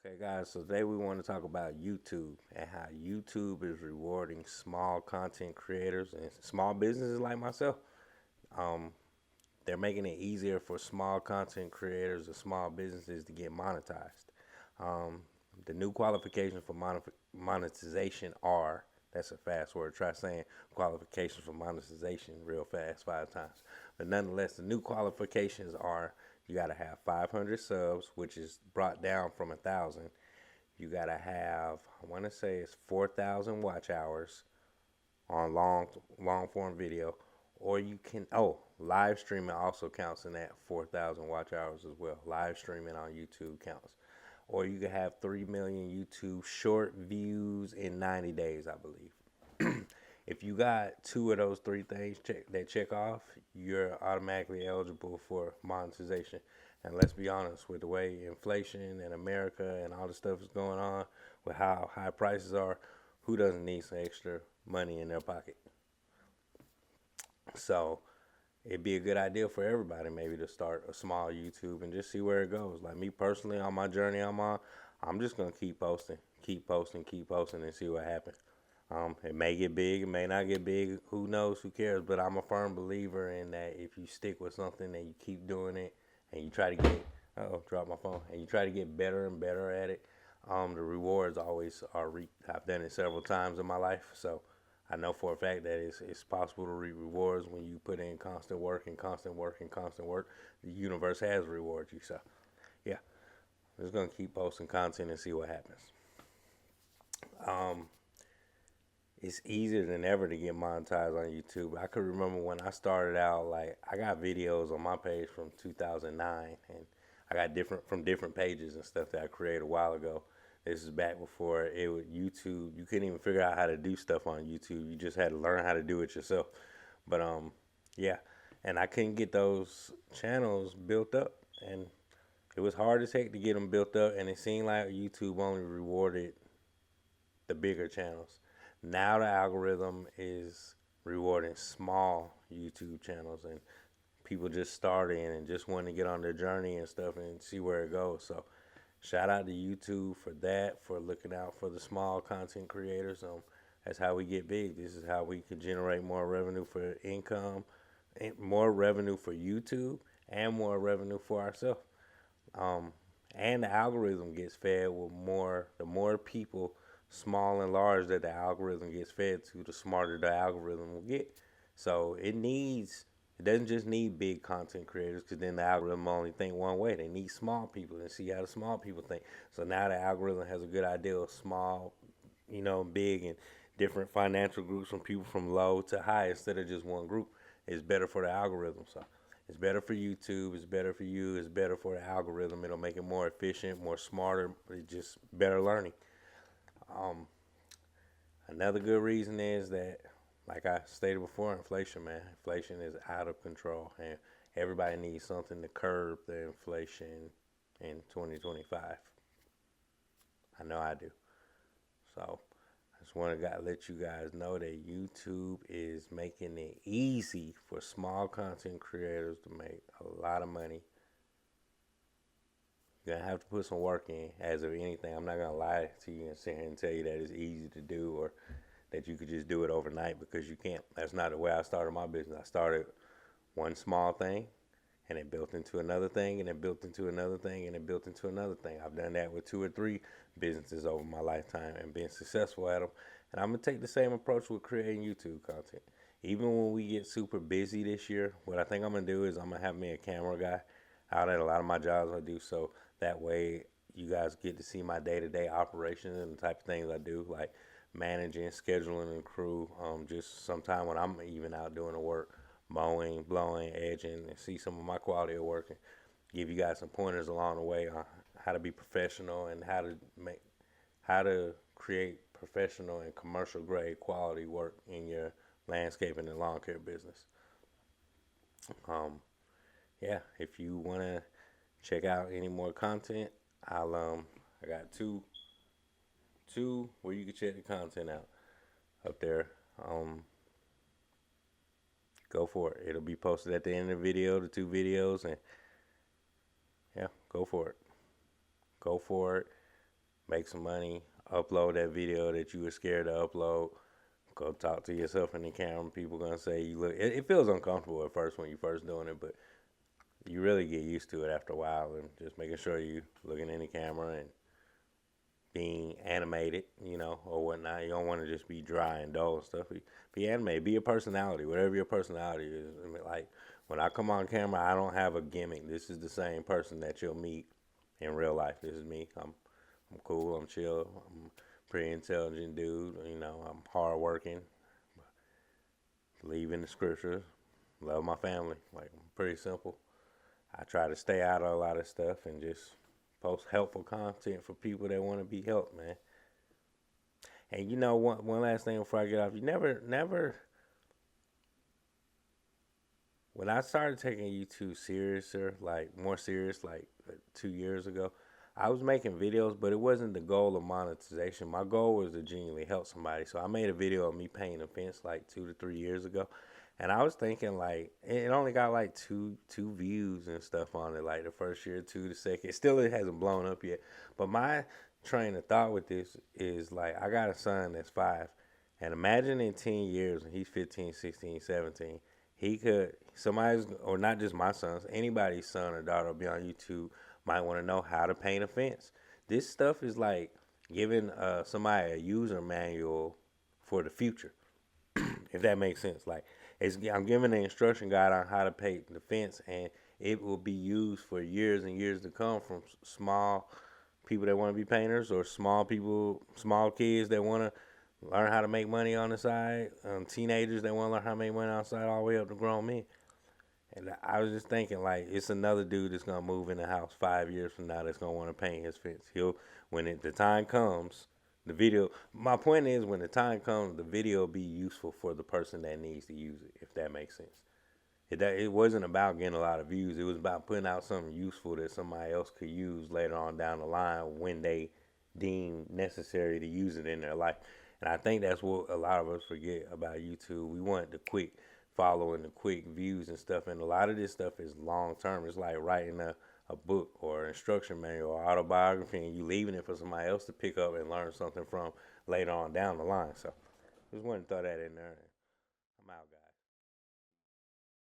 Okay, guys, so today we want to talk about YouTube and how YouTube is rewarding small content creators and small businesses like myself. Um, they're making it easier for small content creators and small businesses to get monetized. Um, the new qualifications for monetization are, that's a fast word, try saying qualifications for monetization real fast 5 times. But nonetheless, the new qualifications are you got to have 500 subs, which is brought down from 1,000. You got to have, I want to say it's 4,000 watch hours on long form video, or you can live streaming also counts in that 4,000 watch hours as well. Live streaming on YouTube counts, or you can have 3 million YouTube short views in 90 days, I believe. If you got two of those three things check off, you're automatically eligible for monetization. And let's be honest, with the way inflation in America and all the stuff is going on, with how high prices are, who doesn't need some extra money in their pocket? So it'd be a good idea for everybody maybe to start a small YouTube and just see where it goes. Like me personally, on my journey I'm on, I'm just gonna keep posting, keep posting, and see what happens. It may get big, it may not get big. Who knows? Who cares? But I'm a firm believer in that if you stick with something and you keep doing it, and you try to get, drop my phone, and you try to get better and better at it, the rewards always are reaped. I've done it several times in my life, so I know for a fact that it's possible to reap rewards when you put in constant work and constant work and constant work. The universe has rewarded you. So, yeah, I'm just gonna keep posting content and see what happens. Um, it's easier than ever to get monetized on YouTube. I could remember when I started out, like I got videos on my page from 2009, and I got different pages and stuff that I created a while ago. This is back before it was YouTube. You couldn't even figure out how to do stuff on YouTube. You just had to learn how to do it yourself. But yeah, and I couldn't get those channels built up, and it was hard as heck to get them built up. And it seemed like YouTube only rewarded the bigger channels. Now the algorithm is rewarding small YouTube channels and people just starting and just want to get on their journey and stuff and see where it goes. So shout out to YouTube for that, for looking out for the small content creators. That's how we get big. This is how we can generate more revenue for income, and more revenue for YouTube, and more revenue for ourselves. Um, and the algorithm gets fed with more. The more people, small and large, that the algorithm gets fed to, the smarter the algorithm will get. So it doesn't just need big content creators, because then the algorithm only think one way. They need small people and see how the small people think. So now the algorithm has a good idea of small, big, and different financial groups, from people from low to high, instead of just one group. It's better for the algorithm. So it's better for YouTube. It's better for you. It's better for the algorithm. It'll make it more efficient, more smarter. It's just better learning. Um, Another good reason is that, like I stated before, inflation, man. Inflation is out of control, and everybody needs something to curb the inflation in 2025. I know I do. So I just want to let you guys know that YouTube is making it easy for small content creators to make a lot of money. You're gonna have to put some work in, as of anything. I'm not gonna lie to you and sit here and tell you that it's easy to do, or that you could just do it overnight, because you can't. That's not the way I started my business. I started one small thing, and it built into another thing, and it built into another thing, and it built into another thing. I've done that with 2 or 3 businesses over my lifetime and been successful at them. And I'm gonna take the same approach with creating YouTube content. Even when we get super busy this year, what I think I'm gonna do is I'm gonna have me a camera guy out at a lot of my jobs I do, so that way you guys get to see my day-to-day operations and the type of things I do, like managing, scheduling, and crew. Just sometime when I'm even out doing the work, mowing, blowing, edging, and see some of my quality of work, and give you guys some pointers along the way on how to be professional and how to create professional and commercial grade quality work in your landscaping and lawn care business. Um, yeah, if you want to check out any more content, I got two where you can check the content out up there. Um, go for it. It'll be posted at the end of the video, the 2 videos, and yeah, go for it. Go for it. make some money, upload that video that you were scared to upload. Go talk to yourself in the camera. People gonna say you look. It feels uncomfortable at first when you first doing it, but you really get used to it after a while. And just making sure you looking in the camera and being animated, or whatnot. You don't want to just be dry and dull and stuff. Be animated. Be a personality, whatever your personality is. I mean, like when I come on camera, I don't have a gimmick. This is the same person that you'll meet in real life. This is me. I'm cool. I'm chill. I'm a pretty intelligent dude. I'm hardworking. Believe in the scriptures. Love my family. Like, I'm pretty simple. I try to stay out of a lot of stuff and just post helpful content for people that want to be helped, man. And one last thing before I get off, you never. When I started taking YouTube seriouser, like more serious, like 2 years ago, I was making videos, but it wasn't the goal of monetization. My goal was to genuinely help somebody. So I made a video of me painting a fence like 2 to 3 years ago, and I was thinking like it only got like two views and stuff on it, like the first year, two the second. Still, it hasn't blown up yet. But my train of thought with this is like I got a son that's 5, and imagine in 10 years when he's 15, 16, 17, he could somebody's or not just my son's, anybody's son or daughter will be on YouTube might want to know how to paint a fence. This stuff is like giving somebody a user manual for the future, if that makes sense. Like I'm giving an instruction guide on how to paint the fence, and it will be used for years and years to come from small people that want to be painters or small kids that want to learn how to make money on the side, teenagers that want to learn how to make money on the side, all the way up to grown men. And I was just thinking, like, it's another dude that's gonna move in the house 5 years from now that's gonna want to paint his fence. The time comes, the video. My point is, when the time comes, the video will be useful for the person that needs to use it, if that makes sense. It wasn't about getting a lot of views. It was about putting out something useful that somebody else could use later on down the line when they deem necessary to use it in their life. And I think that's what a lot of us forget about YouTube. We want the quick following, the quick views and stuff. And a lot of this stuff is long term. It's like writing a book or an instruction manual or autobiography, and you leaving it for somebody else to pick up and learn something from later on down the line. So just wanted to throw that in there. I'm out, guys.